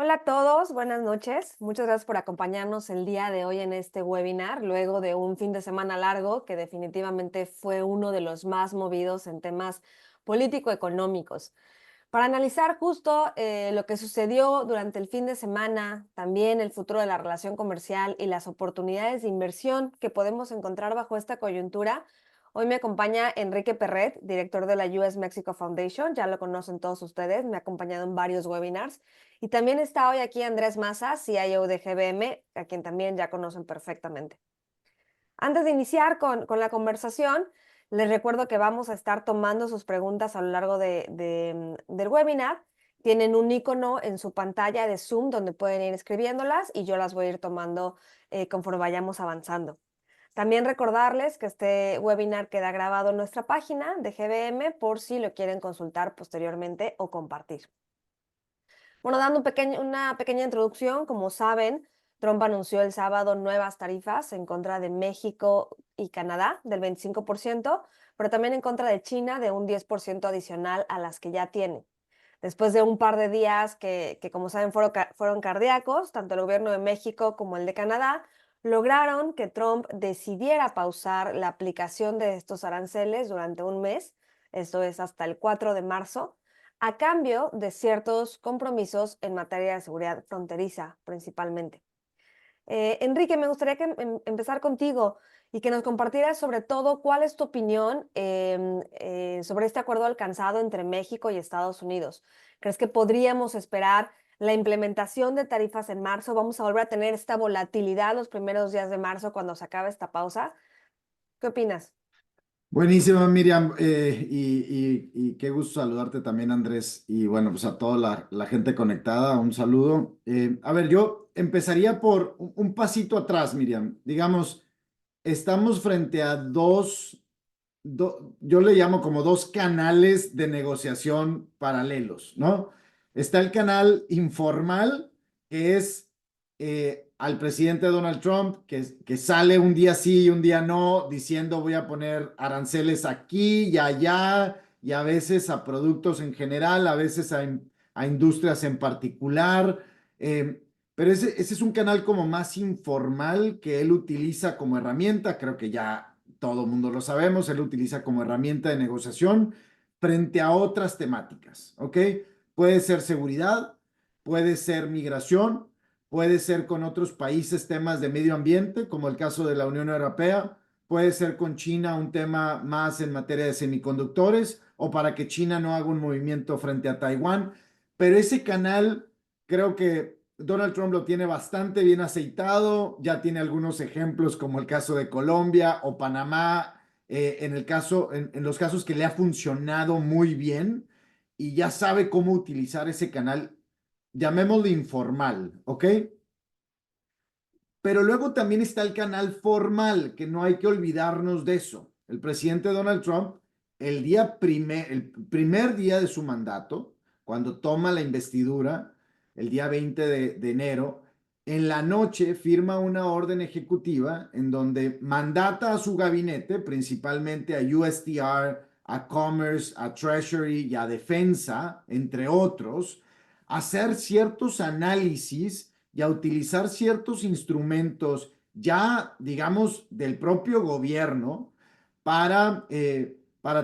Hola a todos, buenas noches. Muchas gracias por acompañarnos el día de hoy en este webinar, luego de un fin de semana largo que definitivamente fue uno de los más movidos en temas político-económicos. Para analizar justo lo que sucedió durante el fin de semana, también el futuro de la relación comercial y las oportunidades de inversión que podemos encontrar bajo esta coyuntura, hoy me acompaña Enrique Perret, director de la US Mexico Foundation. Ya lo conocen todos ustedes, me ha acompañado en varios webinars. Y también está hoy aquí Andrés Maza, CIO de GBM, a quien también ya conocen perfectamente. Antes de iniciar con la conversación, les recuerdo que vamos a estar tomando sus preguntas a lo largo del webinar. Tienen un icono en su pantalla de Zoom donde pueden ir escribiéndolas y yo las voy a ir tomando conforme vayamos avanzando. También recordarles que este webinar queda grabado en nuestra página de GBM por si lo quieren consultar posteriormente o compartir. Bueno, dando una pequeña introducción, como saben, Trump anunció el sábado nuevas tarifas en contra de México y Canadá del 25%, pero también en contra de China de un 10% adicional a las que ya tiene. Después de un par de días que como saben, fueron cardíacos, tanto el gobierno de México como el de Canadá lograron que Trump decidiera pausar la aplicación de estos aranceles durante un mes, esto es hasta el 4 de marzo, a cambio de ciertos compromisos en materia de seguridad fronteriza, principalmente. Enrique, me gustaría empezar contigo y que nos compartieras sobre todo cuál es tu opinión sobre este acuerdo alcanzado entre México y Estados Unidos. ¿Crees que podríamos esperar la implementación de tarifas en marzo? ¿Vamos a volver a tener esta volatilidad los primeros días de marzo cuando se acabe esta pausa? ¿Qué opinas? Buenísimo, Miriam, y qué gusto saludarte también, Andrés, y bueno, pues a toda la gente conectada, un saludo. A ver, yo empezaría por un pasito atrás, Miriam. Digamos, estamos frente a yo le llamo como dos canales de negociación paralelos, ¿no? Está el canal informal, que es al presidente Donald Trump, que sale un día sí y un día no, diciendo voy a poner aranceles aquí y allá, y a veces a productos en general, a veces a industrias en particular. Pero ese es un canal como más informal que él utiliza como herramienta, creo que ya todo el mundo lo sabemos, él utiliza como herramienta de negociación frente a otras temáticas, ¿ok? Puede ser seguridad, puede ser migración, puede ser con otros países temas de medio ambiente, como el caso de la Unión Europea, puede ser con China un tema más en materia de semiconductores o para que China no haga un movimiento frente a Taiwán, pero ese canal creo que Donald Trump lo tiene bastante bien aceitado, ya tiene algunos ejemplos como el caso de Colombia o Panamá, en los casos que le ha funcionado muy bien y ya sabe cómo utilizar ese canal, llamémoslo informal, ¿ok? Pero luego también está el canal formal, que no hay que olvidarnos de eso. El presidente Donald Trump, el primer día de su mandato, cuando toma la investidura, el día 20 de enero, en la noche firma una orden ejecutiva en donde mandata a su gabinete, principalmente a USTR, a Commerce, a Treasury y a Defensa, entre otros, a hacer ciertos análisis y a utilizar ciertos instrumentos ya, digamos, del propio gobierno para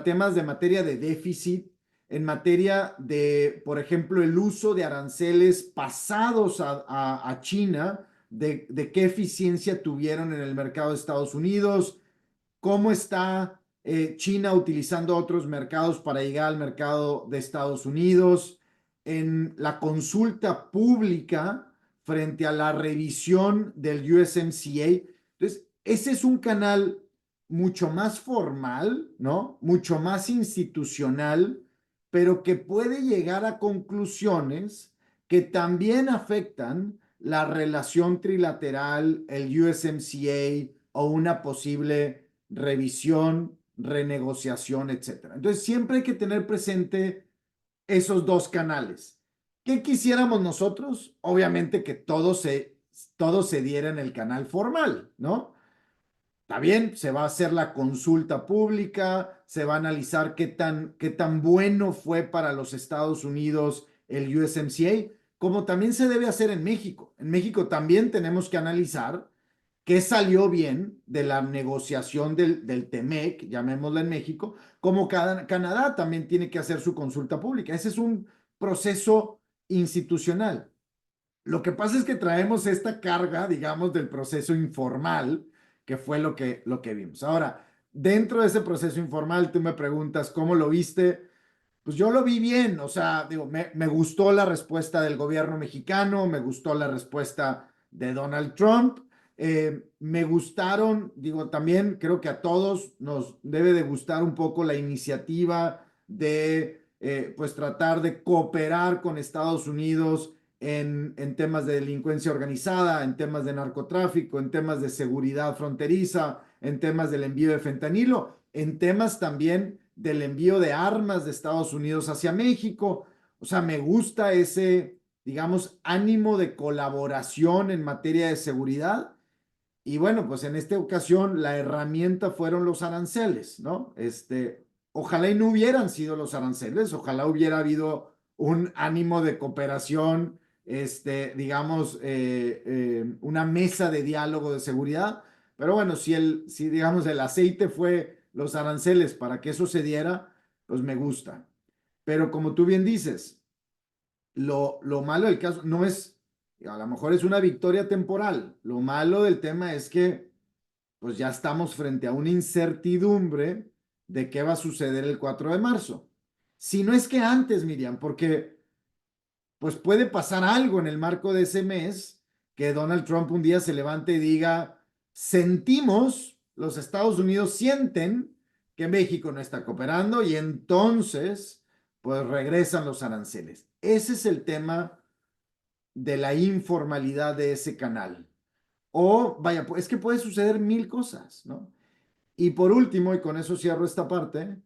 temas de materia de déficit, en materia de, por ejemplo, el uso de aranceles pasados a China, de qué eficiencia tuvieron en el mercado de Estados Unidos, cómo está China utilizando otros mercados para llegar al mercado de Estados Unidos, en la consulta pública frente a la revisión del USMCA. Entonces, ese es un canal mucho más formal, ¿no? Mucho más institucional, pero que puede llegar a conclusiones que también afectan la relación trilateral, el USMCA o una posible revisión, renegociación, etcétera. Entonces, siempre hay que tener presente esos dos canales. ¿Qué quisiéramos nosotros? Obviamente que todo se diera en el canal formal, ¿no? Está bien, se va a hacer la consulta pública, se va a analizar qué tan bueno fue para los Estados Unidos el USMCA, como también se debe hacer en México. En México también tenemos que analizar qué salió bien de la negociación del TEMEC, llamémosla en México, como Canadá también tiene que hacer su consulta pública. Ese es un proceso institucional. Lo que pasa es que traemos esta carga, digamos, del proceso informal, que fue lo que vimos. Ahora, dentro de ese proceso informal, tú me preguntas, ¿cómo lo viste? Pues yo lo vi bien, o sea, digo, me gustó la respuesta del gobierno mexicano, me gustó la respuesta de Donald Trump, me gustaron, digo, también creo que a todos nos debe de gustar un poco la iniciativa de, pues, tratar de cooperar con Estados Unidos en temas de delincuencia organizada, en temas de narcotráfico, en temas de seguridad fronteriza, en temas del envío de fentanilo, en temas también del envío de armas de Estados Unidos hacia México. O sea, me gusta ese, digamos, ánimo de colaboración en materia de seguridad. Y bueno, pues en esta ocasión la herramienta fueron los aranceles, ¿no? Ojalá y no hubieran sido los aranceles, ojalá hubiera habido un ánimo de cooperación, digamos, una mesa de diálogo de seguridad. Pero bueno, si digamos el aceite fue los aranceles para que eso se diera, pues me gusta. Pero como tú bien dices, lo malo del caso no es, a lo mejor es una victoria temporal. Lo malo del tema es que pues ya estamos frente a una incertidumbre de qué va a suceder el 4 de marzo. Si no es que antes, Miriam, porque pues puede pasar algo en el marco de ese mes que Donald Trump un día se levante y diga, sentimos, los Estados Unidos sienten que México no está cooperando y entonces pues regresan los aranceles. Ese es el tema de la informalidad de ese canal. O vaya, es que puede suceder mil cosas, ¿no? Y por último, y con eso cierro esta parte,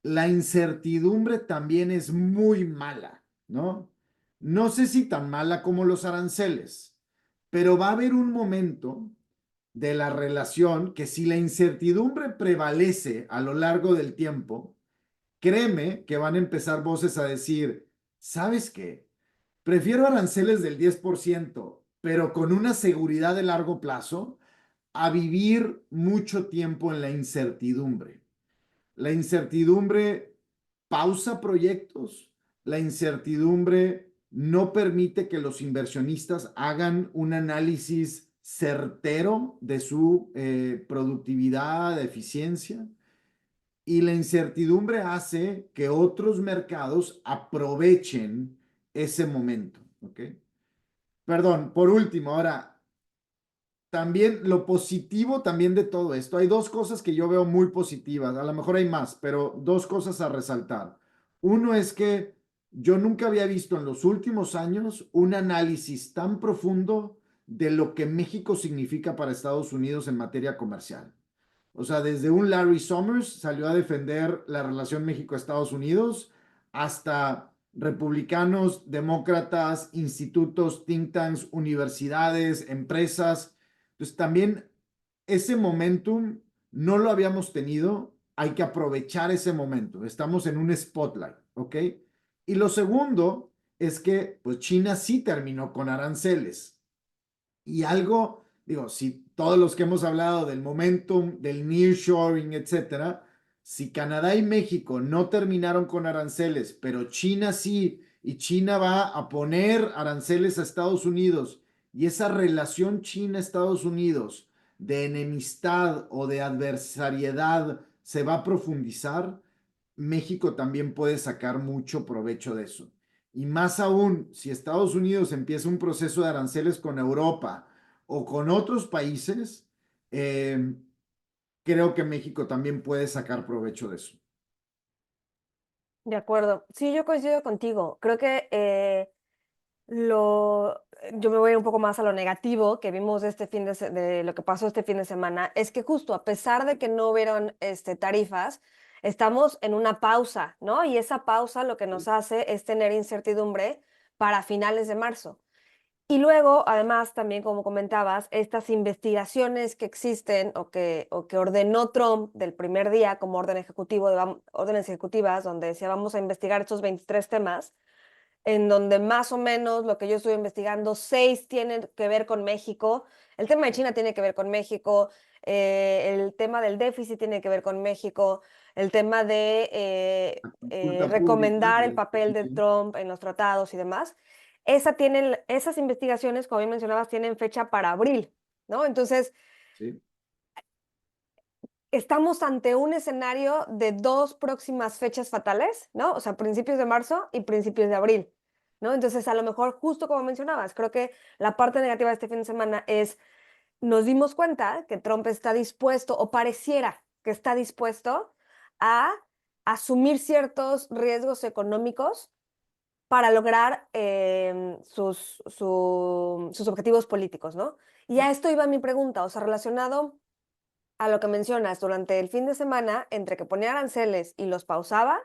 la incertidumbre también es muy mala, ¿no? No sé si tan mala como los aranceles, pero va a haber un momento de la relación que si la incertidumbre prevalece a lo largo del tiempo, créeme que van a empezar voces a decir, ¿sabes qué? Prefiero aranceles del 10%, pero con una seguridad de largo plazo, a vivir mucho tiempo en la incertidumbre. La incertidumbre pausa proyectos, la incertidumbre no permite que los inversionistas hagan un análisis certero de su productividad, de eficiencia, y la incertidumbre hace que otros mercados aprovechen ese momento. ¿Ok? Perdón, por último, ahora, también lo positivo también de todo esto. Hay dos cosas que yo veo muy positivas. A lo mejor hay más, pero dos cosas a resaltar. Uno es que yo nunca había visto en los últimos años un análisis tan profundo de lo que México significa para Estados Unidos en materia comercial. O sea, desde un Larry Summers salió a defender la relación México-Estados Unidos hasta republicanos, demócratas, institutos, think tanks, universidades, empresas. Entonces, también ese momentum no lo habíamos tenido. Hay que aprovechar ese momento. Estamos en un spotlight, ¿ok? Y lo segundo es que, pues, China sí terminó con aranceles. Y algo, digo, si todos los que hemos hablado del momentum, del nearshoring, etcétera, si Canadá y México no terminaron con aranceles, pero China sí, y China va a poner aranceles a Estados Unidos, y esa relación China-Estados Unidos de enemistad o de adversariedad se va a profundizar, México también puede sacar mucho provecho de eso. Y más aún, si Estados Unidos empieza un proceso de aranceles con Europa o con otros países, eh, creo que México también puede sacar provecho de eso. De acuerdo. Sí, yo coincido contigo. Creo que yo me voy a ir un poco más a lo negativo que vimos de lo que pasó este fin de semana, es que justo a pesar de que no hubieron tarifas, estamos en una pausa, ¿no? Y esa pausa lo que nos hace es tener incertidumbre para finales de marzo. Y luego, además, también como comentabas, estas investigaciones que existen o que ordenó Trump del primer día como orden ejecutivo, órdenes ejecutivas, donde decía vamos a investigar estos 23 temas, en donde más o menos lo que yo estuve investigando, 6 tienen que ver con México. El tema de China tiene que ver con México, el tema del déficit tiene que ver con México, el tema de Consulta pública, recomendar el papel de sí, Trump en los tratados y demás. Esas investigaciones, como bien mencionabas, tienen fecha para abril, ¿no? Entonces, sí, estamos ante un escenario de 2 próximas fechas fatales, ¿no? O sea, principios de marzo y principios de abril, ¿no? Entonces, a lo mejor, justo como mencionabas, creo que la parte negativa de este fin de semana es, nos dimos cuenta que Trump está dispuesto, o pareciera que está dispuesto, a asumir ciertos riesgos económicos para lograr sus objetivos políticos, ¿no? Y a esto iba mi pregunta, o sea, relacionado a lo que mencionas, durante el fin de semana, entre que ponía aranceles y los pausaba,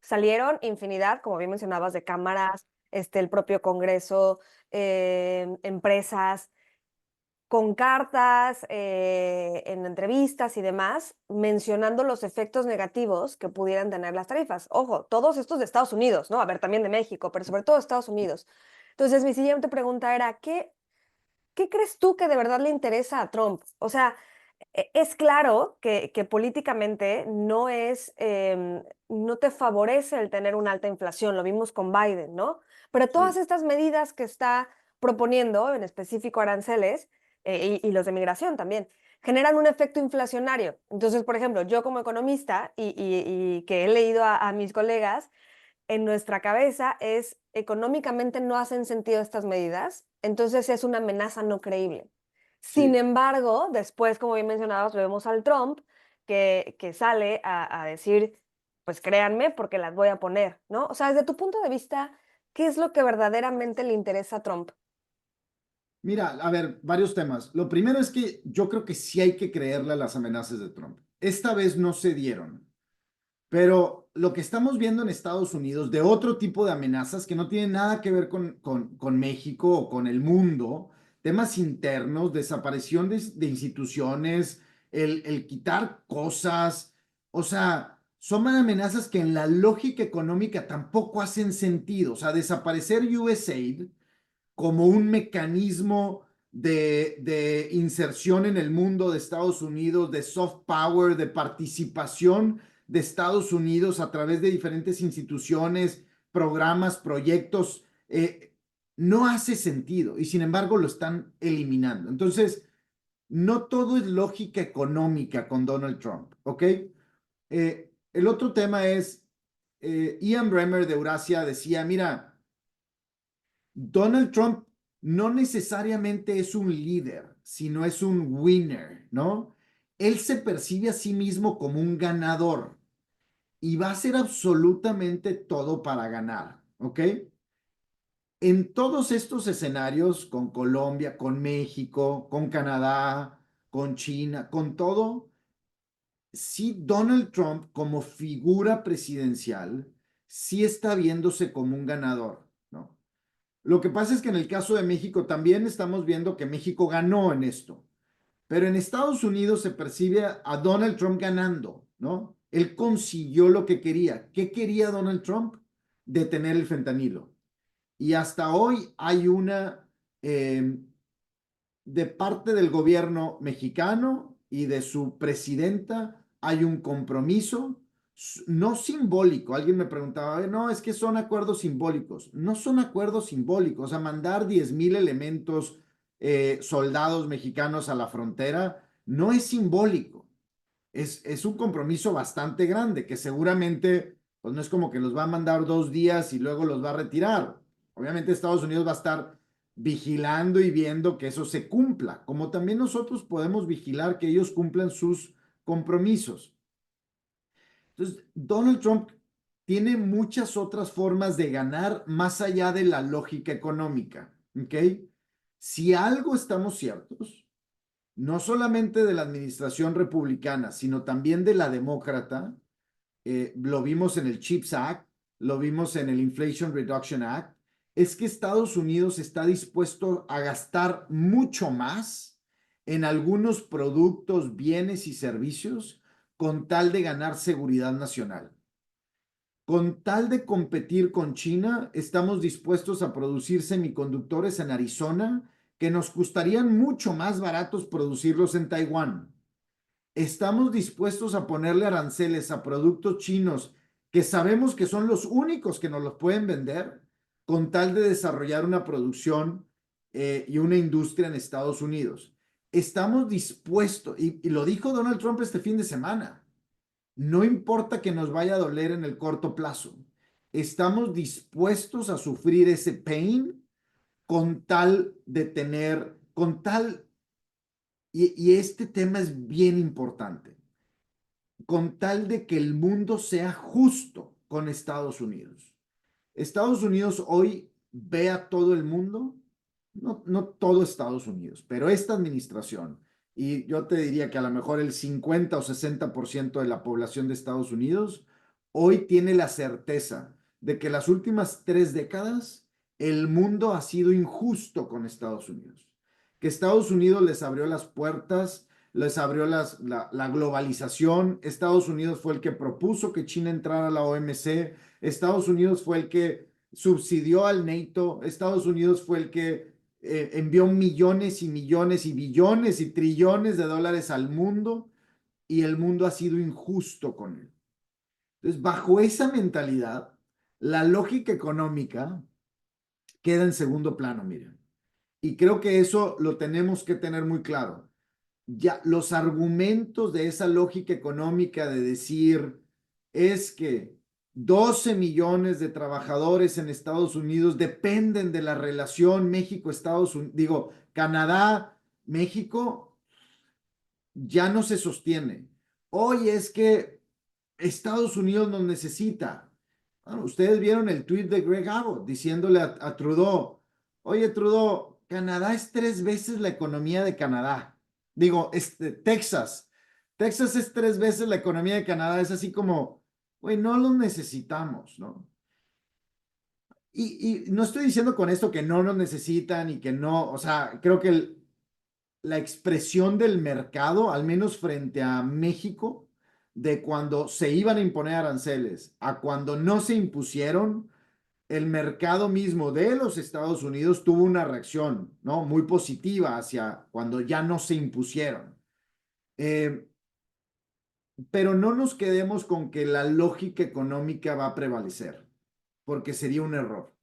salieron infinidad, como bien mencionabas, de cámaras, el propio Congreso, empresas, con cartas, en entrevistas y demás, mencionando los efectos negativos que pudieran tener las tarifas. Ojo, todos estos de Estados Unidos, ¿no? A ver, también de México, pero sobre todo de Estados Unidos. Entonces, mi siguiente pregunta era, ¿qué crees tú que de verdad le interesa a Trump? O sea, es claro que políticamente no te favorece el tener una alta inflación, lo vimos con Biden, ¿no? Pero todas sí. estas medidas que está proponiendo, en específico aranceles, y los de migración también, generan un efecto inflacionario. Entonces, por ejemplo, yo como economista y que he leído a mis colegas, en nuestra cabeza es económicamente no hacen sentido estas medidas, entonces es una amenaza no creíble. Sin Sí. embargo, después, como bien mencionabas, vemos al Trump que sale a decir, pues créanme porque las voy a poner, ¿no? O sea, desde tu punto de vista, ¿qué es lo que verdaderamente le interesa a Trump? Mira, a ver, varios temas. Lo primero es que yo creo que sí hay que creerle a las amenazas de Trump. Esta vez no se dieron, pero lo que estamos viendo en Estados Unidos de otro tipo de amenazas que no tienen nada que ver con México o con el mundo, temas internos, desaparición de instituciones, el quitar cosas, o sea, son amenazas que en la lógica económica tampoco hacen sentido. O sea, desaparecer USAID como un mecanismo de inserción en el mundo de Estados Unidos, de soft power, de participación de Estados Unidos a través de diferentes instituciones, programas, proyectos, no hace sentido y sin embargo lo están eliminando. Entonces, no todo es lógica económica con Donald Trump, ¿ok? El otro tema es, Ian Bremmer de Eurasia decía, mira, Donald Trump no necesariamente es un líder, sino es un winner, ¿no? Él se percibe a sí mismo como un ganador y va a hacer absolutamente todo para ganar, ¿ok? En todos estos escenarios, con Colombia, con México, con Canadá, con China, con todo, sí Donald Trump como figura presidencial, sí está viéndose como un ganador, ¿no? Lo que pasa es que en el caso de México también estamos viendo que México ganó en esto, pero en Estados Unidos se percibe a Donald Trump ganando, ¿no? Él consiguió lo que quería. ¿Qué quería Donald Trump? Detener el fentanilo. Y hasta hoy hay eh, de parte del gobierno mexicano y de su presidenta, hay un compromiso no simbólico. Alguien me preguntaba, no, es que son acuerdos simbólicos. No son acuerdos simbólicos. O sea, mandar 10,000 elementos, soldados mexicanos a la frontera, no es simbólico. Es un compromiso bastante grande que seguramente, pues no es como que los va a mandar 2 días y luego los va a retirar. Obviamente Estados Unidos va a estar vigilando y viendo que eso se cumpla, como también nosotros podemos vigilar que ellos cumplan sus compromisos. Entonces, Donald Trump tiene muchas otras formas de ganar más allá de la lógica económica, ¿ok? Si algo estamos ciertos, no solamente de la administración republicana, sino también de la demócrata, lo vimos en el CHIPS Act, lo vimos en el Inflation Reduction Act, es que Estados Unidos está dispuesto a gastar mucho más en algunos productos, bienes y servicios con tal de ganar seguridad nacional. Con tal de competir con China, estamos dispuestos a producir semiconductores en Arizona que nos costarían mucho más baratos producirlos en Taiwán. Estamos dispuestos a ponerle aranceles a productos chinos que sabemos que son los únicos que nos los pueden vender con tal de desarrollar una producción y una industria en Estados Unidos. Estamos dispuestos, y lo dijo Donald Trump este fin de semana, no importa que nos vaya a doler en el corto plazo, estamos dispuestos a sufrir ese pain con tal de tener, con tal, y este tema es bien importante, con tal de que el mundo sea justo con Estados Unidos. Estados Unidos hoy ve a todo el mundo, no todo Estados Unidos, pero esta administración, y yo te diría que a lo mejor el 50 o 60% de la población de Estados Unidos, hoy tiene la certeza de que las últimas 3 décadas el mundo ha sido injusto con Estados Unidos, que Estados Unidos les abrió las puertas, les abrió la globalización. Estados Unidos fue el que propuso que China entrara a la OMC. Estados Unidos fue el que subsidió al NATO. Estados Unidos fue el que envió millones y millones y billones y trillones de dólares al mundo, y el mundo ha sido injusto con él. Entonces, bajo esa mentalidad, la lógica económica queda en segundo plano, miren. Y creo que eso lo tenemos que tener muy claro. Ya los argumentos de esa lógica económica de decir es que 12 millones de trabajadores en Estados Unidos dependen de la relación México-Estados Unidos, digo, Canadá-México, ya no se sostiene. Hoy es que Estados Unidos nos necesita. Bueno, ustedes vieron el tweet de Greg Abbott diciéndole a Trudeau, oye Trudeau, Canadá es 3 veces la economía de Canadá. Digo, Texas. Texas es 3 veces la economía de Canadá. Es así como, güey, no los necesitamos, ¿no? Y no estoy diciendo con esto que no nos necesitan y que no, o sea, creo que la expresión del mercado, al menos frente a México, de cuando se iban a imponer aranceles a cuando no se impusieron, el mercado mismo de los Estados Unidos tuvo una reacción, ¿no? Muy positiva hacia cuando ya no se impusieron. Eh, pero no nos quedemos con que la lógica económica va a prevalecer, porque sería un error.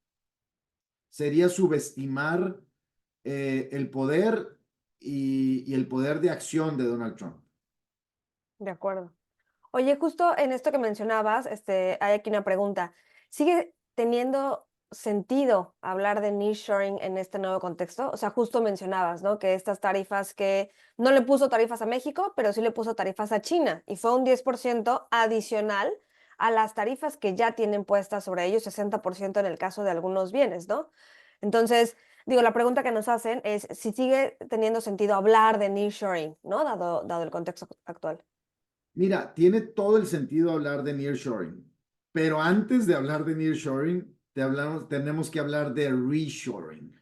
Sería subestimar el poder y el poder de acción de Donald Trump. De acuerdo. Oye, justo en esto que mencionabas, hay aquí una pregunta. ¿Sigue teniendo sentido hablar de nearshoring en este nuevo contexto? O sea, justo mencionabas, ¿no? Que estas tarifas que no le puso tarifas a México, pero sí le puso tarifas a China y fue un 10% adicional a las tarifas que ya tienen puestas sobre ellos, 60% en el caso de algunos bienes, ¿no? Entonces, digo, la pregunta que nos hacen es si sigue teniendo sentido hablar de nearshoring, ¿no? Dado el contexto actual. Mira, tiene todo el sentido hablar de nearshoring, pero antes de hablar de nearshoring, tenemos que hablar de reshoring.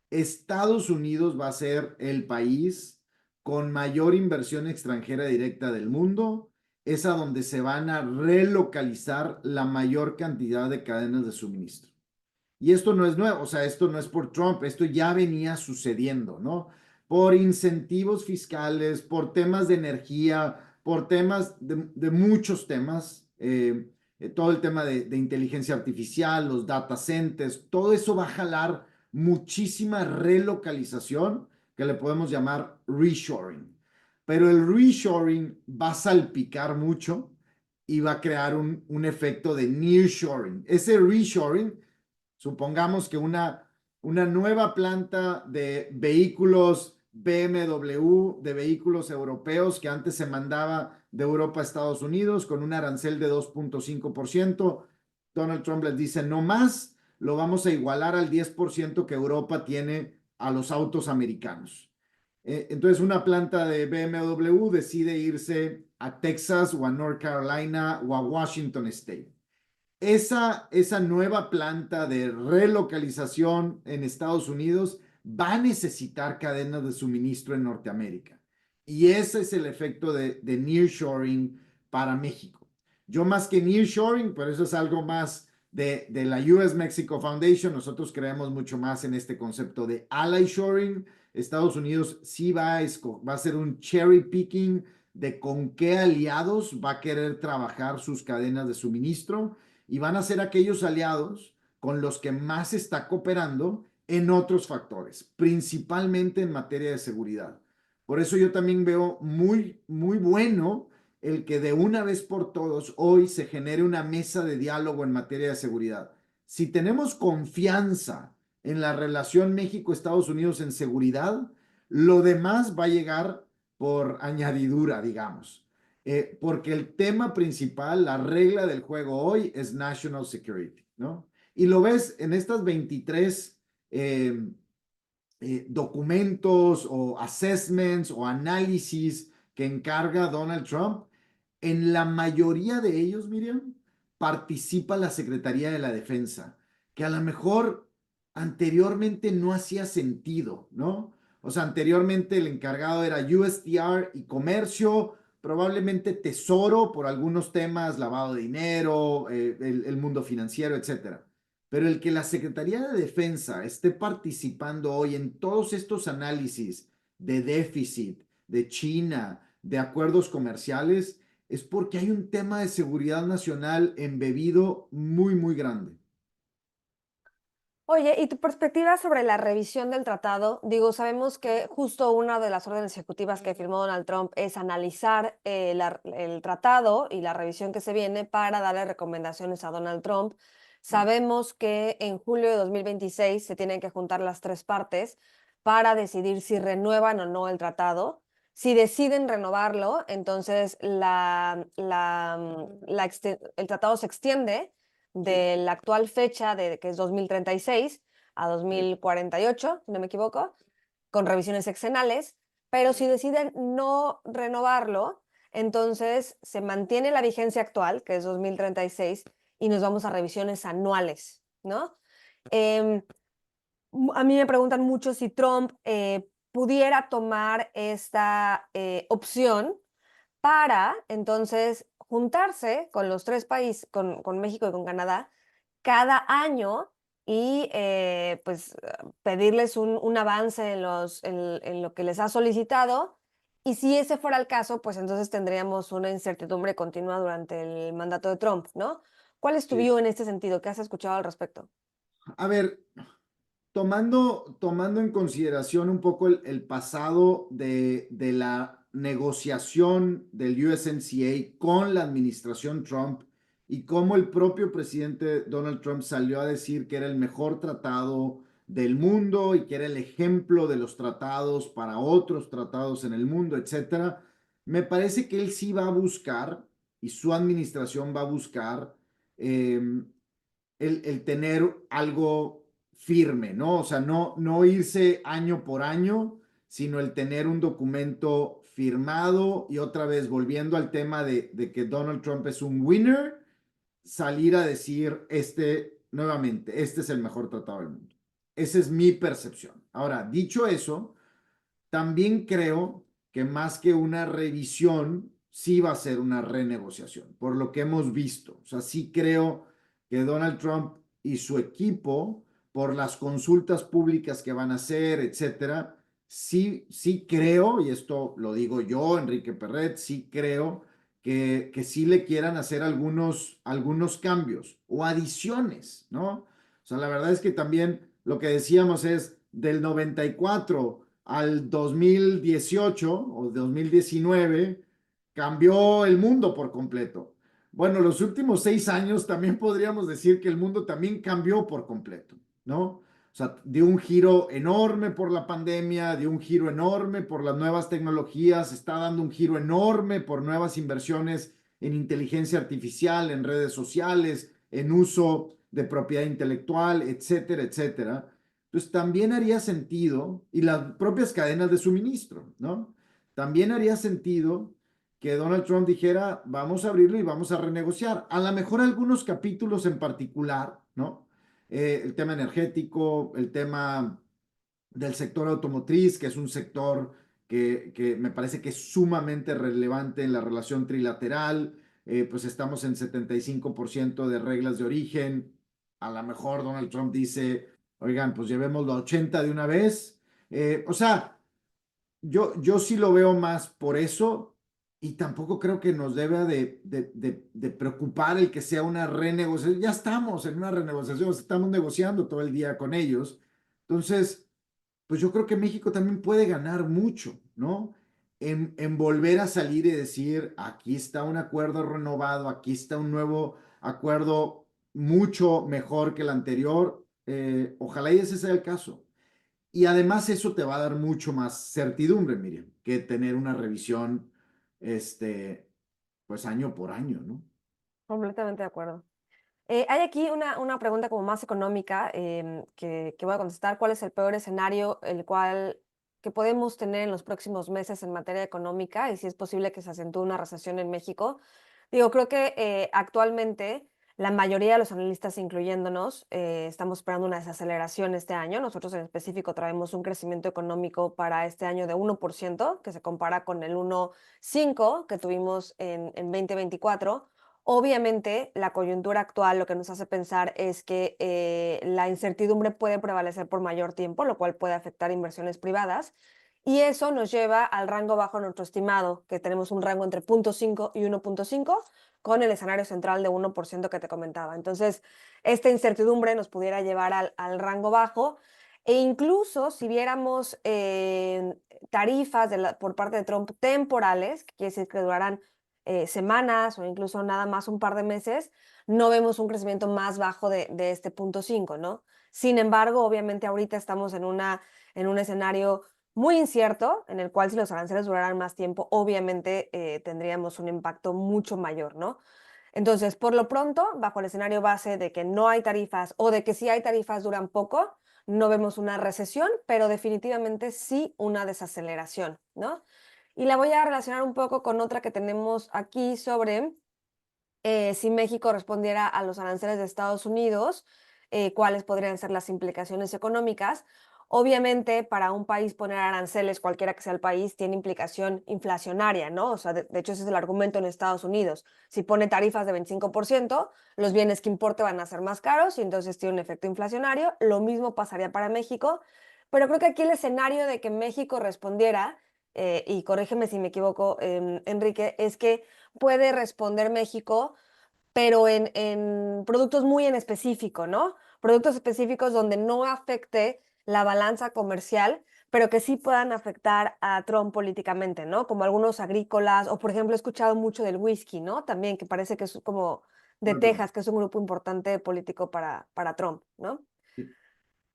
Estados Unidos va a ser el país con mayor inversión extranjera directa del mundo. Es a donde se van a relocalizar la mayor cantidad de cadenas de suministro. Y esto no es nuevo, o sea, esto no es por Trump, esto ya venía sucediendo, ¿no? Por incentivos fiscales, por temas de energía, por temas de muchos temas, todo el tema de inteligencia artificial, los data centers, todo eso va a jalar muchísima relocalización que le podemos llamar reshoring. Pero el reshoring va a salpicar mucho y va a crear un efecto de nearshoring. Ese reshoring, supongamos que una nueva planta de vehículos BMW, de vehículos europeos que antes se mandaba de Europa a Estados Unidos con un arancel de 2.5%. Donald Trump les dice no más, lo vamos a igualar al 10% que Europa tiene a los autos americanos. Entonces una planta de BMW decide irse a Texas o a North Carolina o a Washington State. Esa nueva planta de relocalización en Estados Unidos va a necesitar cadenas de suministro en Norteamérica. Y ese es el efecto de nearshoring para México. Yo más que nearshoring, pero eso es algo más de la US Mexico Foundation. Nosotros creemos mucho más en este concepto de ally shoring. Estados Unidos sí va a hacer un cherry picking de con qué aliados va a querer trabajar sus cadenas de suministro y van a ser aquellos aliados con los que más está cooperando en otros factores, principalmente en materia de seguridad. Por eso yo también veo muy bueno el que de una vez por todos hoy se genere una mesa de diálogo en materia de seguridad. Si tenemos confianza en la relación México-Estados Unidos en seguridad, lo demás va a llegar por añadidura, digamos. Porque el tema principal, la regla del juego hoy es national security, ¿no? Y lo ves en estas 23 documentos o assessments o análisis que encarga Donald Trump. En la mayoría de ellos, Miriam, participa la Secretaría de la Defensa, que a lo mejor anteriormente no hacía sentido, ¿no? O sea, anteriormente el encargado era USTR y Comercio, probablemente Tesoro por algunos temas, lavado de dinero, el mundo financiero, etcétera. Pero el que la Secretaría de Defensa esté participando hoy en todos estos análisis de déficit, de China, de acuerdos comerciales, es porque hay un tema de seguridad nacional embebido muy grande. Oye, ¿y tu perspectiva sobre la revisión del tratado? Digo, sabemos que justo una de las órdenes ejecutivas que firmó Donald Trump es analizar el tratado y la revisión que se viene para darle recomendaciones a Donald Trump. Sabemos que en julio de 2026 se tienen que juntar las tres partes para decidir si renuevan o no el tratado. Si deciden renovarlo, entonces el tratado se extiende Sí, de la actual fecha, que es 2036 a sí, 2048, si no me equivoco, con revisiones sexenales, pero sí, si deciden no renovarlo, entonces se mantiene la vigencia actual, que es 2036, y nos vamos a revisiones anuales, ¿no? Eh, a mí me preguntan mucho si Trump pudiera tomar esta opción para entonces juntarse con los tres países, con México y con Canadá, cada año y pues pedirles un avance en lo que les ha solicitado. Y si ese fuera el caso, pues entonces tendríamos una incertidumbre continua durante el mandato de Trump, ¿no? ¿Cuál es tu sí. view en este sentido? ¿Qué has escuchado al respecto? A ver, tomando en consideración un poco el pasado de la negociación del USMCA con la administración Trump y cómo el propio presidente Donald Trump salió a decir que era el mejor tratado del mundo y que era el ejemplo de los tratados para otros tratados en el mundo, etcétera, me parece que él sí va a buscar y su administración va a buscar el tener algo firme, ¿no? O sea, no irse año por año, sino el tener un documento firmado y otra vez volviendo al tema de que Donald Trump es un winner, salir a decir nuevamente, este es el mejor tratado del mundo. Esa es mi percepción. Ahora, dicho eso, también creo que más que una revisión, sí va a ser una renegociación, por lo que hemos visto. O sea, sí creo que Donald Trump y su equipo, por las consultas públicas que van a hacer, etcétera, sí creo, y esto lo digo yo, Enrique Perret, sí creo que sí le quieran hacer algunos cambios o adiciones, ¿no? O sea, la verdad es que también lo que decíamos es del 94 al 2018 o 2019 cambió el mundo por completo. Bueno, los últimos 6 años también podríamos decir que el mundo también cambió por completo, ¿no? O sea, dio un giro enorme por la pandemia, dio un giro enorme por las nuevas tecnologías, está dando un giro enorme por nuevas inversiones en inteligencia artificial, en redes sociales, en uso de propiedad intelectual, etcétera, etcétera. Entonces también haría sentido, y las propias cadenas de suministro, ¿no? También haría sentido que Donald Trump dijera, vamos a abrirlo y vamos a renegociar. A lo mejor algunos capítulos en particular, ¿no? El tema energético, el tema del sector automotriz, que es un sector que me parece que es sumamente relevante en la relación trilateral. pues estamos en 75% de reglas de origen. A lo mejor Donald Trump dice, oigan, pues llevémoslo a 80 de una vez. O sea, yo sí lo veo más por eso y tampoco creo que nos deba de preocupar el que sea una renegociación. Ya estamos en una renegociación, estamos negociando todo el día con ellos. Entonces, pues yo creo que México también puede ganar mucho, ¿no? En volver a salir y decir, aquí está un acuerdo renovado, aquí está un nuevo acuerdo mucho mejor que el anterior. Ojalá y ese sea el caso. Y además eso te va a dar mucho más certidumbre, Miriam, que tener una revisión, este, pues año por año, ¿no? Completamente de acuerdo. Hay aquí una pregunta como más económica que voy a contestar. ¿Cuál es el peor escenario que podemos tener en los próximos meses en materia económica y si es posible que se acentúe una recesión en México? Digo, creo que actualmente la mayoría de los analistas, incluyéndonos, estamos esperando una desaceleración este año. Nosotros en específico traemos un crecimiento económico para este año de 1%, que se compara con el 1,5% que tuvimos en 2024. Obviamente, la coyuntura actual lo que nos hace pensar es que la incertidumbre puede prevalecer por mayor tiempo, lo cual puede afectar inversiones privadas. Y eso nos lleva al rango bajo nuestro estimado, que tenemos un rango entre 0,5 y 1,5, con el escenario central de 1% que te comentaba. Entonces, esta incertidumbre nos pudiera llevar al rango bajo. E incluso si viéramos tarifas por parte de Trump temporales, que quiere decir que durarán semanas o incluso nada más un par de meses, no vemos un crecimiento más bajo de este 0,5, ¿no? Sin embargo, obviamente ahorita estamos en un escenario muy incierto, en el cual si los aranceles duraran más tiempo, obviamente tendríamos un impacto mucho mayor, ¿no? Entonces, por lo pronto, bajo el escenario base de que no hay tarifas o de que si hay tarifas duran poco, no vemos una recesión, pero definitivamente sí una desaceleración, ¿no? Y la voy a relacionar un poco con otra que tenemos aquí sobre si México respondiera a los aranceles de Estados Unidos, cuáles podrían ser las implicaciones económicas. Obviamente, para un país poner aranceles, cualquiera que sea el país, tiene implicación inflacionaria, ¿no? O sea, de hecho, ese es el argumento en Estados Unidos. Si pone tarifas de 25%, los bienes que importe van a ser más caros y entonces tiene un efecto inflacionario. Lo mismo pasaría para México, pero creo que aquí el escenario de que México respondiera, y corrígeme si me equivoco, Enrique, es que puede responder México, pero en productos muy en específico, ¿no? Productos específicos donde no afecte la balanza comercial, pero que sí puedan afectar a Trump políticamente, ¿no? Como algunos agrícolas, o por ejemplo, he escuchado mucho del whisky, ¿no? También, que parece que es como de Bueno, Texas, que es un grupo importante político para Trump, ¿no?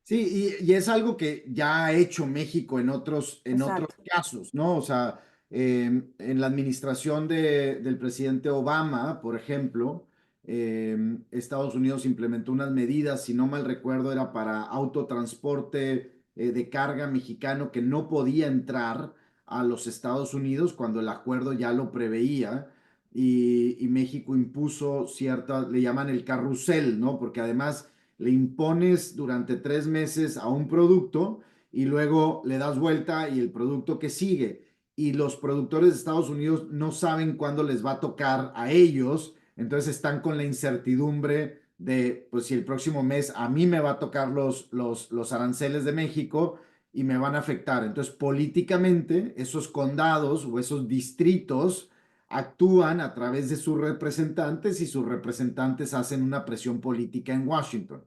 sí, y es algo que ya ha hecho México en otros Exacto. casos, ¿no? O sea, en la administración del presidente Obama, por ejemplo, Estados Unidos implementó unas medidas, si no mal recuerdo, era para autotransporte de carga mexicano que no podía entrar a los Estados Unidos cuando el acuerdo ya lo preveía. Y México impuso cierta, le llaman el carrusel, ¿no? Porque además le impones durante 3 meses a un producto y luego le das vuelta y el producto que sigue. Y los productores de Estados Unidos no saben cuándo les va a tocar a ellos, entonces están con la incertidumbre de, pues si el próximo mes a mí me va a tocar los aranceles de México y me van a afectar. Entonces, políticamente, esos condados o esos distritos actúan a través de sus representantes y sus representantes hacen una presión política en Washington.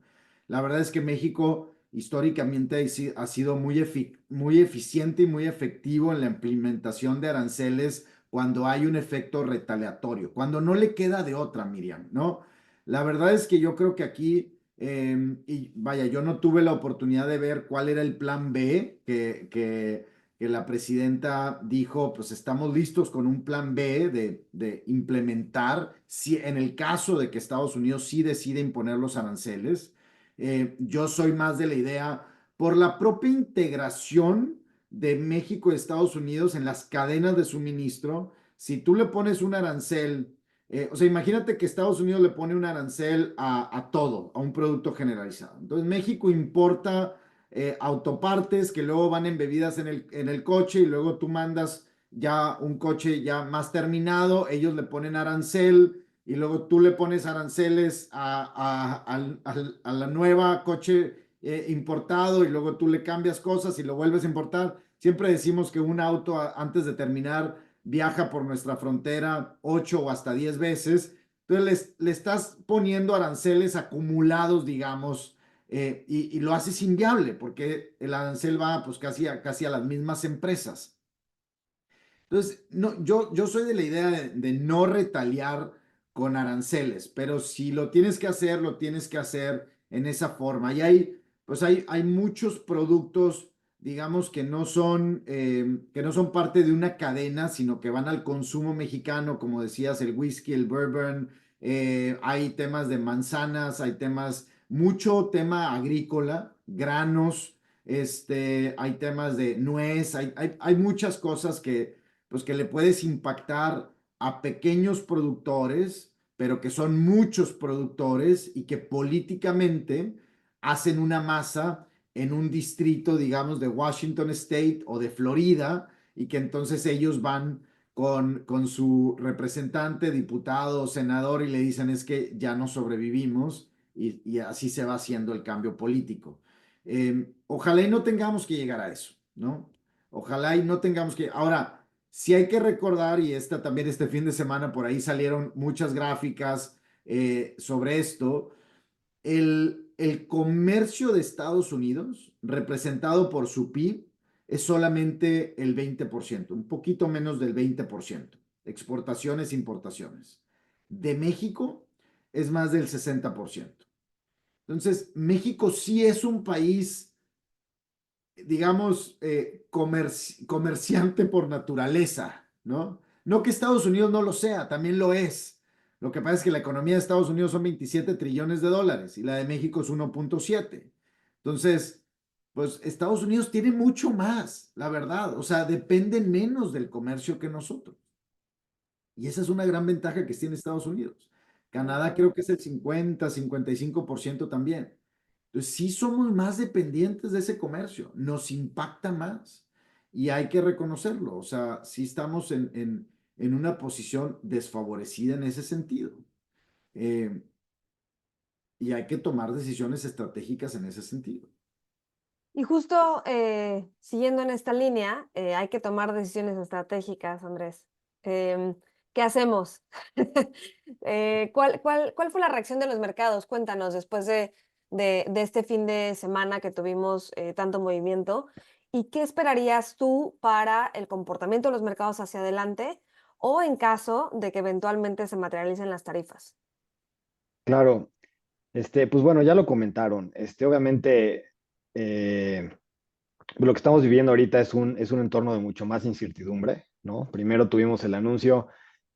La verdad es que México históricamente ha sido muy eficiente y muy efectivo en la implementación de aranceles cuando hay un efecto retaliatorio, cuando no le queda de otra, Miriam, ¿no? La verdad es que yo creo que aquí, y vaya, yo no tuve la oportunidad de ver cuál era el plan B que la presidenta dijo, pues estamos listos con un plan B de implementar, si, en el caso de que Estados Unidos sí decide imponer los aranceles. Yo soy más de la idea, por la propia integración de México y Estados Unidos en las cadenas de suministro, si tú le pones un arancel, o sea, imagínate que Estados Unidos le pone un arancel a todo, a un producto generalizado. Entonces México importa autopartes que luego van embebidas en el coche y luego tú mandas ya un coche ya más terminado, ellos le ponen arancel y luego tú le pones aranceles a la nueva coche importado y luego tú le cambias cosas y lo vuelves a importar. Siempre decimos que un auto antes de terminar viaja por nuestra frontera 8 o hasta 10 veces. Entonces le estás poniendo aranceles acumulados, digamos, y lo haces inviable porque el arancel va pues casi a las mismas empresas. Entonces, no, yo soy de la idea de no retaliar con aranceles, pero si lo tienes que hacer, lo tienes que hacer en esa forma. Y pues hay muchos productos, digamos, que no son parte de una cadena, sino que van al consumo mexicano, como decías, el whisky, el bourbon, hay temas de manzanas, hay mucho tema agrícola, granos, hay temas de nuez, hay muchas cosas pues que le puedes impactar a pequeños productores, pero que son muchos productores y que políticamente hacen una masa en un distrito, digamos, de Washington State o de Florida, y que entonces ellos van con su representante, diputado o senador y le dicen es que ya no sobrevivimos y así se va haciendo el cambio político. Ojalá y no tengamos que llegar a eso, ¿no? Ojalá y no tengamos que... Ahora, sí hay que recordar, y también este fin de semana por ahí salieron muchas gráficas sobre esto, el comercio de Estados Unidos, representado por su PIB, es solamente el 20%, un poquito menos del 20%, exportaciones, importaciones. De México es más del 60%. Entonces, México sí es un país, digamos, comerciante por naturaleza, ¿no? No que Estados Unidos no lo sea, también lo es. Lo que pasa es que la economía de Estados Unidos son 27 trillones de dólares y la de México es 1.7. Entonces, pues Estados Unidos tiene mucho más, la verdad. O sea, depende menos del comercio que nosotros. Y esa es una gran ventaja que tiene Estados Unidos. Canadá Ujú. creo que es el 50-55% también. Entonces, sí somos más dependientes de ese comercio, nos impacta más y hay que reconocerlo. O sea, sí estamos en una posición desfavorecida en ese sentido. Eh, y hay que tomar decisiones estratégicas en ese sentido. Y justo siguiendo en esta línea, hay que tomar decisiones estratégicas, Andrés. Em, ¿Qué hacemos? ¿Cuál fue la reacción de los mercados? Cuéntanos, después de este fin de semana que tuvimos tanto movimiento. ¿Y qué esperarías tú para el comportamiento de los mercados hacia adelante o en caso de que eventualmente se materialicen las tarifas? Claro, pues bueno, ya lo comentaron. Obviamente, lo que estamos viviendo ahorita es un entorno de mucho más incertidumbre, ¿no? Primero tuvimos el anuncio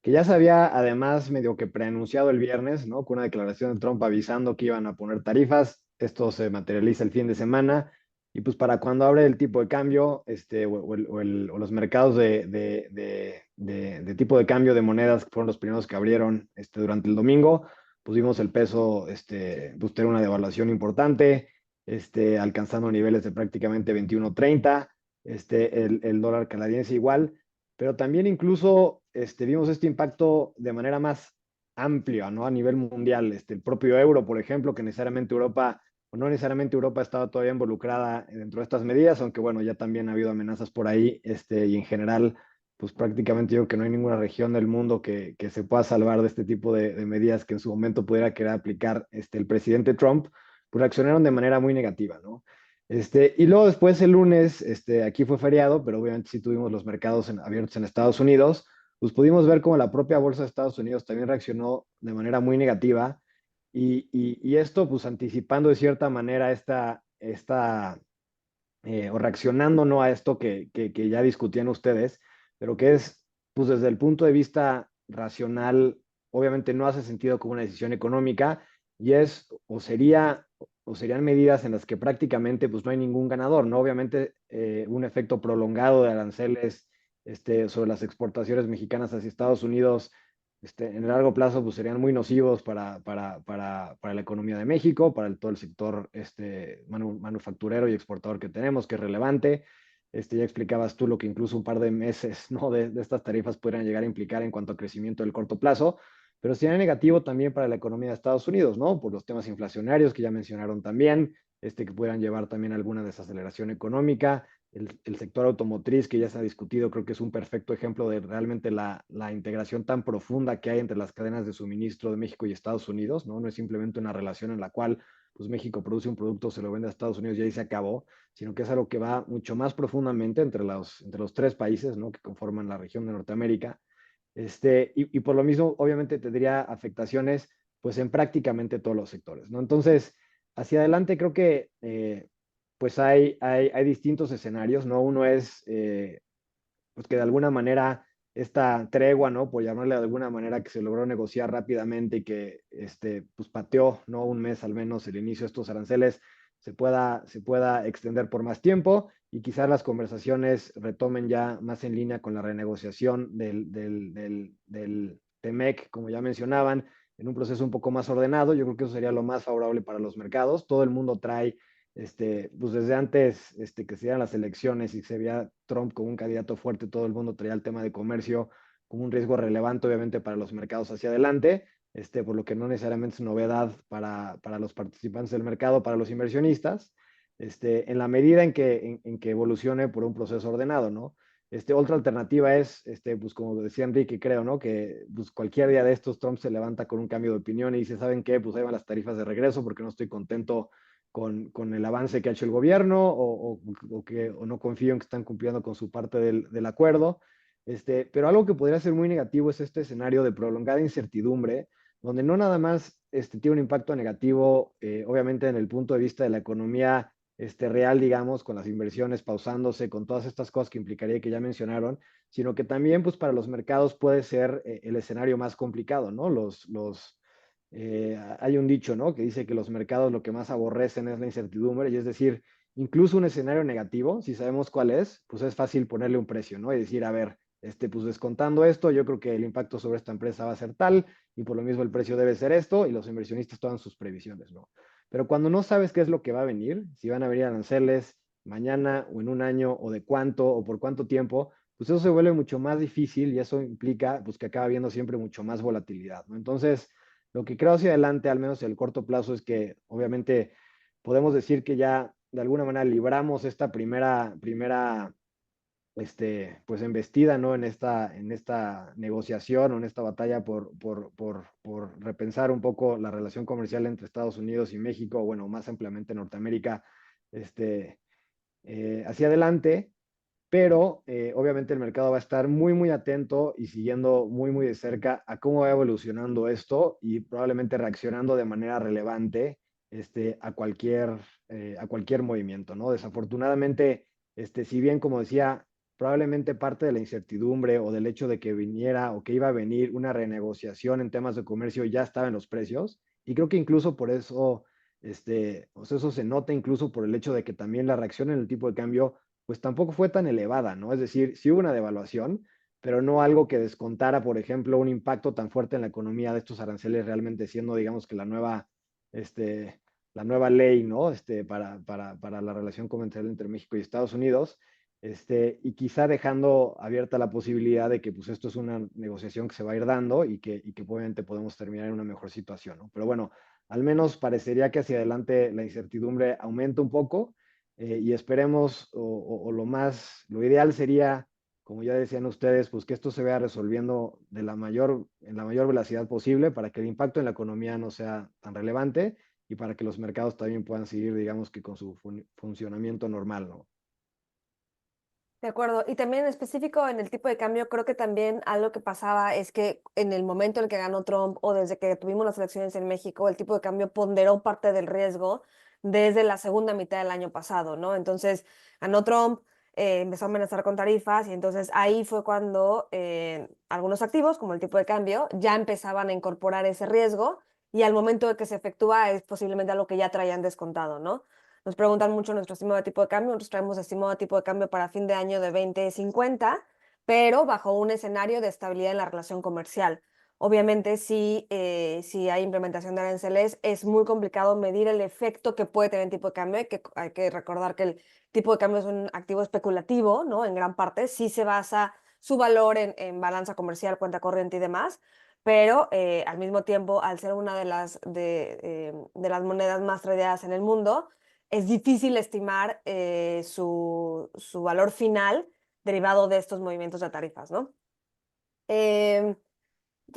que ya se había además medio que preanunciado el viernes, ¿no? Con una declaración de Trump avisando que iban a poner tarifas. Esto se materializa el fin de semana y pues para cuando abre el tipo de cambio, o los mercados de tipo de cambio de monedas que fueron los primeros que abrieron durante el domingo, pues vimos el peso, pues tener una devaluación importante, alcanzando niveles de prácticamente 21.30, el dólar canadiense igual, pero también incluso vimos este impacto de manera más amplia, ¿no? A nivel mundial, el propio euro, por ejemplo, que necesariamente Europa, o no necesariamente Europa estaba todavía involucrada dentro de estas medidas, aunque bueno, ya también ha habido amenazas por ahí, y en general, pues prácticamente yo creo que no hay ninguna región del mundo que se pueda salvar de este tipo de medidas que en su momento pudiera querer aplicar el presidente Trump, pues reaccionaron de manera muy negativa, ¿no? Y luego después el lunes, aquí fue feriado, pero obviamente sí tuvimos los mercados abiertos en Estados Unidos, pues pudimos ver cómo la propia bolsa de Estados Unidos también reaccionó de manera muy negativa y esto pues anticipando de cierta manera o reaccionando, ¿no? A esto que ya discutían ustedes, pero que es, pues desde el punto de vista racional, obviamente no hace sentido como una decisión económica y es o serían medidas en las que prácticamente pues no hay ningún ganador, ¿no? Obviamente un efecto prolongado de aranceles sobre las exportaciones mexicanas hacia Estados Unidos en el largo plazo pues serían muy nocivos para la economía de México, para todo el sector manufacturero y exportador que tenemos, que es relevante. Ya explicabas tú lo que incluso un par de meses, ¿no? de estas tarifas podrían llegar a implicar en cuanto a crecimiento del corto plazo, pero sería negativo también para la economía de Estados Unidos, ¿no? Por los temas inflacionarios que ya mencionaron también, que pudieran llevar también a alguna desaceleración económica. El sector automotriz, que ya se ha discutido, creo que es un perfecto ejemplo de realmente la integración tan profunda que hay entre las cadenas de suministro de México y Estados Unidos, ¿no? No es simplemente una relación en la cual pues México produce un producto, se lo vende a Estados Unidos y ahí se acabó, sino que es algo que va mucho más profundamente entre los tres países, ¿no? Que conforman la región de Norteamérica. Y por lo mismo, obviamente, tendría afectaciones pues en prácticamente todos los sectores, ¿no? Entonces, hacia adelante creo que pues hay distintos escenarios, ¿no? Uno es pues que de alguna manera esta tregua, ¿no? Por llamarle de alguna manera, que se logró negociar rápidamente y que pues pateó, ¿no? Un mes al menos el inicio de estos aranceles, se pueda extender por más tiempo y quizás las conversaciones retomen ya más en línea con la renegociación del TEMEC, como ya mencionaban, en un proceso un poco más ordenado. Yo creo que eso sería lo más favorable para los mercados. Todo el mundo trae pues desde antes que se dieran las elecciones y se veía Trump como un candidato fuerte, todo el mundo traía el tema de comercio como un riesgo relevante, obviamente, para los mercados hacia adelante, por lo que no necesariamente es novedad para los participantes del mercado, para los inversionistas, en la medida en que evolucione por un proceso ordenado, ¿no? Otra alternativa es, pues como decía Enrique, creo, ¿no? Que pues, cualquier día de estos Trump se levanta con un cambio de opinión y dice, ¿saben qué? Pues ahí van las tarifas de regreso porque no estoy contento con el avance que ha hecho el gobierno o no confío en que están cumpliendo con su parte del acuerdo. Pero algo que podría ser muy negativo es este escenario de prolongada incertidumbre, donde no nada más tiene un impacto negativo, obviamente en el punto de vista de la economía real, digamos, con las inversiones pausándose, con todas estas cosas que implicaría que ya mencionaron, sino que también pues para los mercados puede ser el escenario más complicado, ¿no? Hay un dicho, ¿no? Que dice que los mercados lo que más aborrecen es la incertidumbre, y es decir, incluso un escenario negativo, si sabemos cuál es, pues es fácil ponerle un precio, ¿no? Y decir, a ver, pues descontando esto, yo creo que el impacto sobre esta empresa va a ser tal, y por lo mismo el precio debe ser esto, y los inversionistas toman sus previsiones, ¿no? Pero cuando no sabes qué es lo que va a venir, si van a venir aranceles mañana o en un año, o de cuánto, o por cuánto tiempo, pues eso se vuelve mucho más difícil y eso implica pues que acaba habiendo siempre mucho más volatilidad, ¿no? Entonces, lo que creo hacia adelante, al menos en el corto plazo, es que obviamente podemos decir que ya de alguna manera libramos esta primera pues embestida, ¿no? En esta negociación o en esta batalla por repensar un poco la relación comercial entre Estados Unidos y México, o bueno, más ampliamente Norteamérica, hacia adelante, pero obviamente el mercado va a estar muy atento y siguiendo muy de cerca a cómo va evolucionando esto y probablemente reaccionando de manera relevante a cualquier movimiento, ¿no? Desafortunadamente, si bien, como decía, probablemente parte de la incertidumbre o del hecho de que viniera o que iba a venir una renegociación en temas de comercio ya estaba en los precios, y creo que incluso por eso, o sea, eso se nota incluso por el hecho de que también la reacción en el tipo de cambio pues tampoco fue tan elevada, ¿no? Es decir, sí hubo una devaluación, pero no algo que descontara, por ejemplo, un impacto tan fuerte en la economía de estos aranceles, realmente siendo, digamos, que la nueva ley, ¿no? Para la relación comercial entre México y Estados Unidos, y quizá dejando abierta la posibilidad de que, pues, esto es una negociación que se va a ir dando y que obviamente podemos terminar en una mejor situación, ¿no? Pero bueno, al menos parecería que hacia adelante la incertidumbre aumenta un poco, y esperemos, lo ideal sería, como ya decían ustedes, pues que esto se vaya resolviendo en la mayor velocidad posible para que el impacto en la economía no sea tan relevante y para que los mercados también puedan seguir, digamos, que con su funcionamiento normal, ¿no? De acuerdo. Y también en específico en el tipo de cambio, creo que también algo que pasaba es que en el momento en que ganó Trump o desde que tuvimos las elecciones en México, el tipo de cambio ponderó parte del riesgo desde la segunda mitad del año pasado, ¿no? Entonces, ganó Trump, empezó a amenazar con tarifas y entonces ahí fue cuando algunos activos, como el tipo de cambio, ya empezaban a incorporar ese riesgo y al momento de que se efectúa es posiblemente algo que ya traían descontado, ¿no? Nos preguntan mucho nuestro estimado de tipo de cambio. Nosotros traemos estimado de tipo de cambio para fin de año de 2050, pero bajo un escenario de estabilidad en la relación comercial. Obviamente, si hay implementación de aranceles, es muy complicado medir el efecto que puede tener el tipo de cambio. Hay que recordar que el tipo de cambio es un activo especulativo, ¿no? En gran parte, sí se basa su valor en balanza comercial, cuenta corriente y demás, pero al mismo tiempo, al ser una de las monedas más tradeadas en el mundo, es difícil estimar su valor final derivado de estos movimientos de tarifas, ¿no? Em,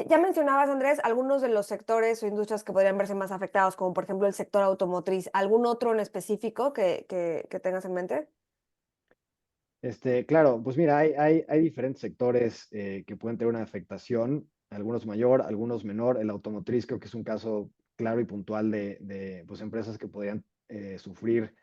ya mencionabas, Andrés, algunos de los sectores o industrias que podrían verse más afectados, como por ejemplo el sector automotriz. ¿Algún otro en específico que tengas en mente? Claro, pues mira, hay diferentes sectores que pueden tener una afectación, algunos mayor, algunos menor. El automotriz creo que es un caso claro y puntual de pues, empresas que podrían sufrir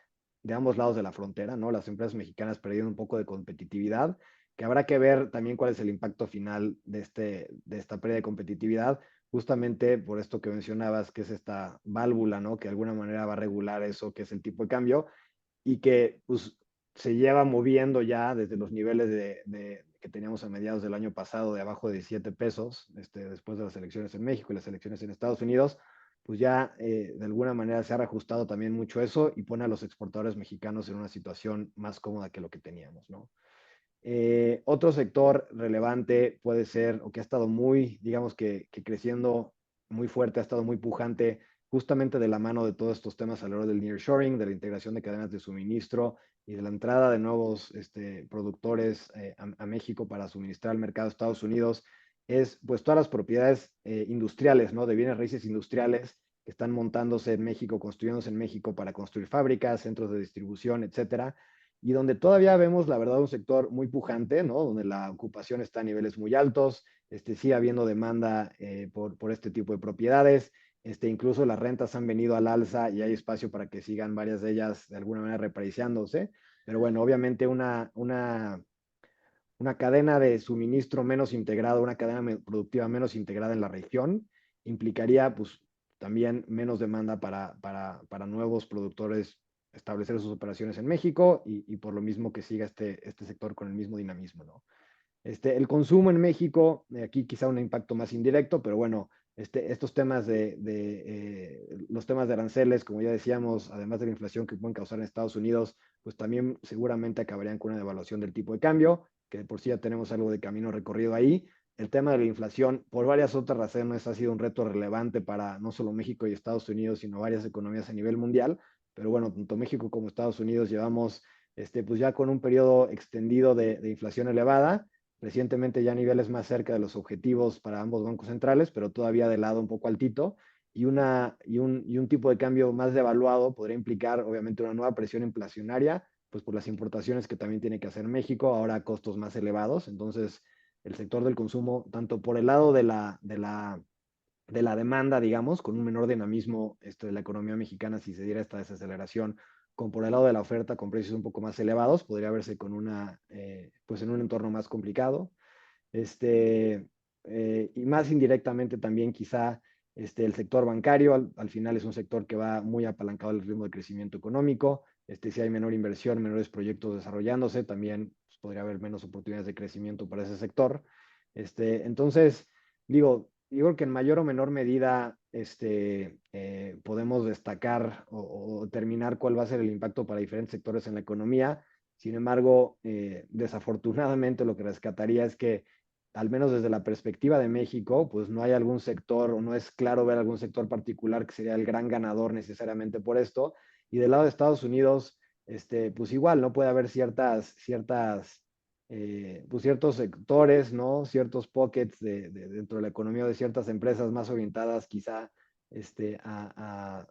de ambos lados de la frontera, ¿no? Las empresas mexicanas perdieron un poco de competitividad, que habrá que ver también cuál es el impacto final de esta pérdida de competitividad, justamente por esto que mencionabas, que es esta válvula, ¿no? Que de alguna manera va a regular eso, que es el tipo de cambio y que pues, se lleva moviendo ya desde los niveles que teníamos a mediados del año pasado de abajo de 17 pesos, después de las elecciones en México y las elecciones en Estados Unidos, pues ya de alguna manera se ha reajustado también mucho eso y pone a los exportadores mexicanos en una situación más cómoda que lo que teníamos, ¿no? Otro sector relevante puede ser, o que ha estado muy, digamos que creciendo muy fuerte, ha estado muy pujante, justamente de la mano de todos estos temas alrededor del nearshoring, de la integración de cadenas de suministro y de la entrada de nuevos productores a México para suministrar al mercado de Estados Unidos, es pues todas las propiedades industriales, ¿no? De bienes raíces industriales que están montándose en México, construyéndose en México para construir fábricas, centros de distribución, etcétera, y donde todavía vemos, la verdad, un sector muy pujante, ¿no? Donde la ocupación está a niveles muy altos, sigue habiendo demanda por este tipo de propiedades, incluso las rentas han venido al alza y hay espacio para que sigan varias de ellas de alguna manera repriciándose, pero bueno, obviamente una cadena de suministro menos integrada, una cadena productiva menos integrada en la región, implicaría pues también menos demanda para nuevos productores establecer sus operaciones en México y por lo mismo que siga este sector con el mismo dinamismo, ¿no? El consumo en México, aquí quizá un impacto más indirecto, pero bueno, estos temas los temas de aranceles, como ya decíamos, además de la inflación que pueden causar en Estados Unidos, pues también seguramente acabarían con una devaluación del tipo de cambio, que de por sí ya tenemos algo de camino recorrido ahí. El tema de la inflación, por varias otras razones, ha sido un reto relevante para no solo México y Estados Unidos, sino varias economías a nivel mundial. Pero bueno, tanto México como Estados Unidos llevamos pues ya con un periodo extendido de inflación elevada, recientemente ya niveles más cerca de los objetivos para ambos bancos centrales, pero todavía de lado un poco altito, y un tipo de cambio más devaluado podría implicar obviamente una nueva presión inflacionaria, pues por las importaciones que también tiene que hacer México, ahora a costos más elevados. Entonces, el sector del consumo, tanto por el lado de la demanda, digamos, con un menor dinamismo de la economía mexicana si se diera esta desaceleración, como por el lado de la oferta con precios un poco más elevados, podría verse pues en un entorno más complicado. Y más indirectamente también quizá el sector bancario, al final es un sector que va muy apalancado al ritmo de crecimiento económico. Si hay menor inversión, menores proyectos desarrollándose, también pues, podría haber menos oportunidades de crecimiento para ese sector. Entonces, digo, yo creo que en mayor o menor medida podemos destacar o determinar cuál va a ser el impacto para diferentes sectores en la economía. Sin embargo, desafortunadamente lo que rescataría es que al menos desde la perspectiva de México, pues no hay algún sector o no es claro ver algún sector particular que sería el gran ganador necesariamente por esto. Y del lado de Estados Unidos, pues igual, no puede haber pues ciertos sectores, ¿no? Ciertos pockets dentro de la economía de ciertas empresas más orientadas quizá a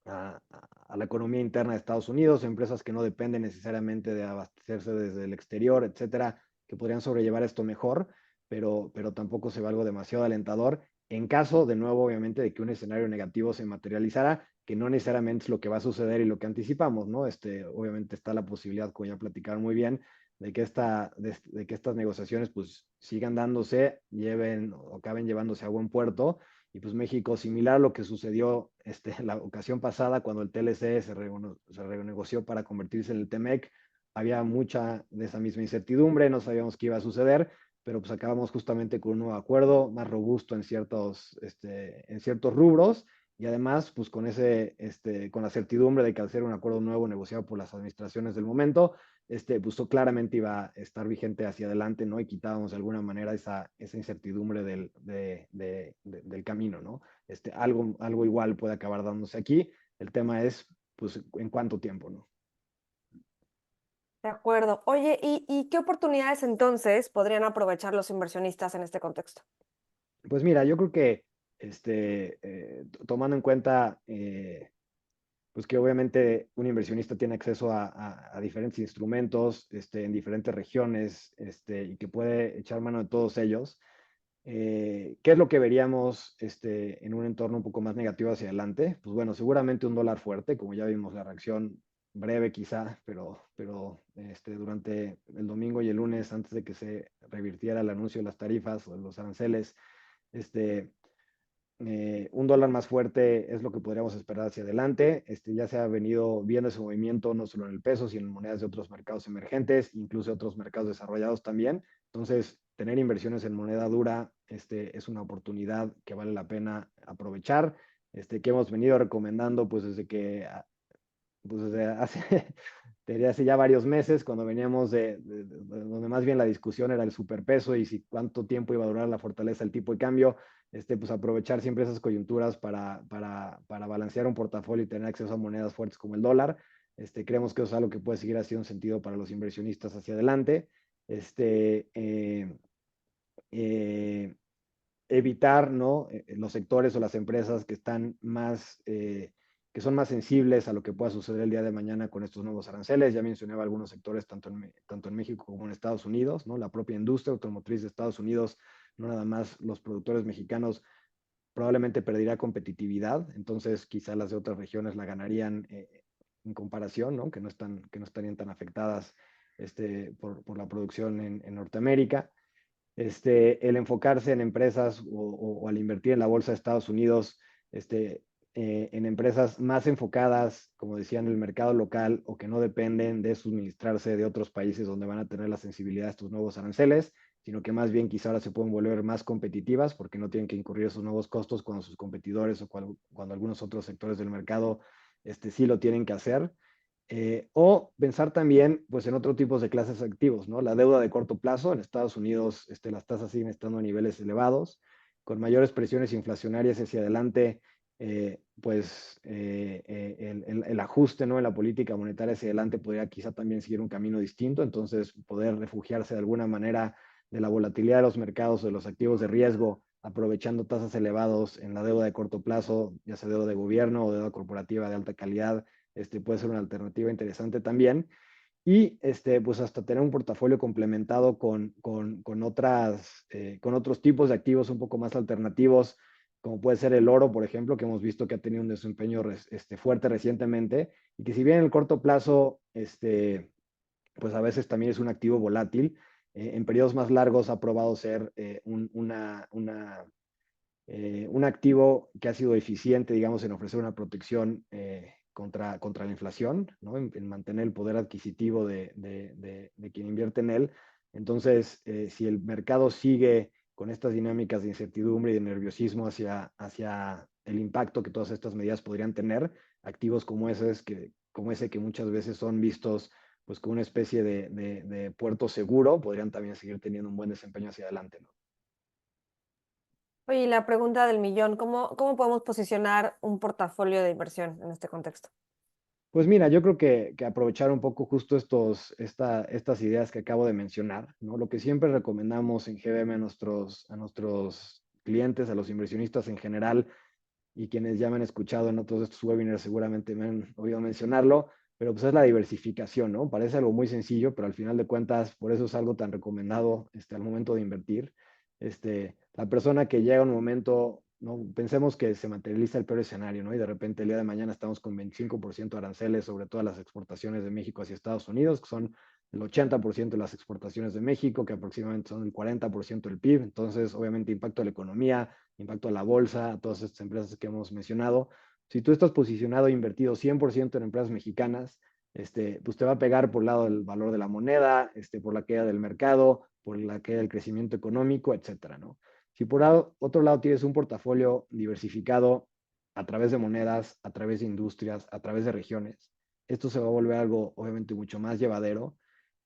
la economía interna de Estados Unidos, empresas que no dependen necesariamente de abastecerse desde el exterior, etcétera, que podrían sobrellevar esto mejor, pero tampoco se ve algo demasiado alentador en caso, de nuevo, obviamente, de que un escenario negativo se materializara, que no necesariamente es lo que va a suceder y lo que anticipamos, ¿no? Obviamente está la posibilidad, como ya platicaron muy bien, de que estas negociaciones pues sigan dándose, lleven o acaben llevándose a buen puerto, y pues México, similar a lo que sucedió la ocasión pasada cuando el TLC se renegoció para convertirse en el TEMEC, había mucha de esa misma incertidumbre, no sabíamos qué iba a suceder, pero pues acabamos justamente con un nuevo acuerdo más robusto en ciertos rubros y además pues con la certidumbre de que al ser un acuerdo nuevo negociado por las administraciones del momento, pues claramente iba a estar vigente hacia adelante, ¿no? Y quitábamos de alguna manera esa incertidumbre del camino, ¿no? Algo igual puede acabar dándose aquí. El tema es, pues, en cuánto tiempo, ¿no? De acuerdo. Oye, ¿y qué oportunidades entonces podrían aprovechar los inversionistas en este contexto? Pues mira, yo creo que tomando en cuenta pues que obviamente un inversionista tiene acceso a diferentes instrumentos en diferentes regiones y que puede echar mano de todos ellos. ¿Qué es lo que veríamos en un entorno un poco más negativo hacia adelante? Pues bueno, seguramente un dólar fuerte, como ya vimos la reacción breve quizá, pero durante el domingo y el lunes, antes de que se revirtiera el anuncio de las tarifas o de los aranceles, este, un dólar más fuerte es lo que podríamos esperar hacia adelante. Ya se ha venido viendo ese movimiento no solo en el peso, sino en monedas de otros mercados emergentes, incluso otros mercados desarrollados también. Entonces, tener inversiones en moneda dura es una oportunidad que vale la pena aprovechar, que hemos venido recomendando pues desde hace, te diría hace ya varios meses, cuando veníamos donde más bien la discusión era el superpeso y si cuánto tiempo iba a durar la fortaleza del tipo de cambio, pues aprovechar siempre esas coyunturas para balancear un portafolio y tener acceso a monedas fuertes como el dólar. Creemos que eso es algo que puede seguir haciendo sentido para los inversionistas hacia adelante. Este, eh, eh, Evitar, ¿no? Los sectores o las empresas que están que son más sensibles a lo que pueda suceder el día de mañana con estos nuevos aranceles. Ya mencionaba algunos sectores tanto en México como en Estados Unidos, ¿no? La propia industria automotriz de Estados Unidos, no nada más los productores mexicanos, probablemente perdería competitividad, entonces quizá las de otras regiones la ganarían en comparación, ¿no? Que no estarían tan afectadas por la producción en Norteamérica. El enfocarse en empresas o al invertir en la bolsa de Estados Unidos, en empresas más enfocadas, como decía, en el mercado local o que no dependen de suministrarse de otros países donde van a tener la sensibilidad de estos nuevos aranceles, sino que más bien quizá ahora se pueden volver más competitivas porque no tienen que incurrir esos nuevos costos cuando sus competidores o cuando algunos otros sectores del mercado sí lo tienen que hacer. O pensar también pues, en otro tipo de clases de activos, ¿no? La deuda de corto plazo, en Estados Unidos las tasas siguen estando a niveles elevados, con mayores presiones inflacionarias hacia adelante, el ajuste, ¿no? En la política monetaria hacia adelante podría quizá también seguir un camino distinto, entonces poder refugiarse de alguna manera de la volatilidad de los mercados, de los activos de riesgo, aprovechando tasas elevadas en la deuda de corto plazo, ya sea deuda de gobierno o deuda corporativa de alta calidad, puede ser una alternativa interesante también. Y pues hasta tener un portafolio complementado con otros tipos de activos un poco más alternativos, como puede ser el oro, por ejemplo, que hemos visto que ha tenido un desempeño fuerte recientemente y que si bien en el corto plazo, pues a veces también es un activo volátil, en periodos más largos ha probado ser un activo que ha sido eficiente, digamos, en ofrecer una protección contra la inflación, ¿no? En mantener el poder adquisitivo de quien invierte en él. Entonces, si el mercado sigue con estas dinámicas de incertidumbre y de nerviosismo hacia el impacto que todas estas medidas podrían tener, activos como ese que muchas veces son vistos pues como una especie de puerto seguro, podrían también seguir teniendo un buen desempeño hacia adelante, ¿no? Oye, y la pregunta del millón, ¿cómo podemos posicionar un portafolio de inversión en este contexto? Pues mira, yo creo que aprovechar un poco justo estas ideas que acabo de mencionar, ¿no? Lo que siempre recomendamos en GBM a nuestros clientes, a los inversionistas en general, y quienes ya me han escuchado en otros de estos webinars seguramente me han oído mencionarlo, pero pues es la diversificación, ¿no? Parece algo muy sencillo, pero al final de cuentas, por eso es algo tan recomendado al momento de invertir. La persona que llega a un momento, ¿no? Pensemos que se materializa el peor escenario, ¿no? Y de repente el día de mañana estamos con 25% de aranceles sobre todas las exportaciones de México hacia Estados Unidos, que son el 80% de las exportaciones de México, que aproximadamente son el 40% del PIB. Entonces, obviamente, impacto a la economía, impacto a la bolsa, a todas estas empresas que hemos mencionado. Si tú estás posicionado e invertido 100% en empresas mexicanas, pues te va a pegar por el lado del valor de la moneda, por la caída del mercado, por la caída del crecimiento económico, etcétera, ¿no? Si por otro lado tienes un portafolio diversificado a través de monedas, a través de industrias, a través de regiones, esto se va a volver algo obviamente mucho más llevadero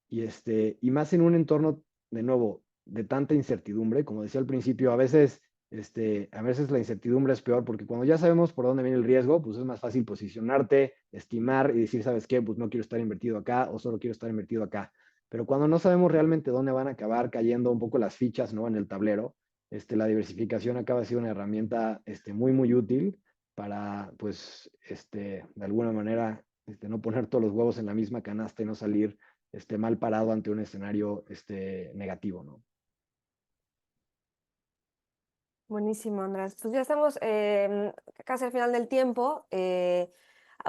y más en un entorno, de nuevo, de tanta incertidumbre. Como decía al principio, a veces la incertidumbre es peor porque cuando ya sabemos por dónde viene el riesgo, pues es más fácil posicionarte, estimar y decir, ¿sabes qué? Pues no quiero estar invertido acá o solo quiero estar invertido acá. Pero cuando no sabemos realmente dónde van a acabar cayendo un poco las fichas, ¿no? En el tablero, la diversificación acaba siendo una herramienta muy, muy útil para, pues, de alguna manera, no poner todos los huevos en la misma canasta y no salir mal parado ante un escenario negativo, ¿no? Buenísimo, Andrés. Pues ya estamos casi al final del tiempo.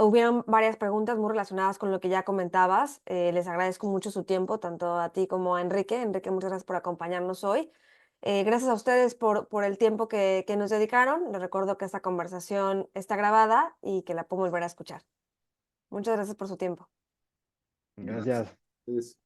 Hubieron varias preguntas muy relacionadas con lo que ya comentabas. Les agradezco mucho su tiempo, tanto a ti como a Enrique. Enrique, muchas gracias por acompañarnos hoy. Gracias a ustedes por el tiempo que nos dedicaron. Les recuerdo que esta conversación está grabada y que la puedo volver a escuchar. Muchas gracias por su tiempo. Gracias. Gracias.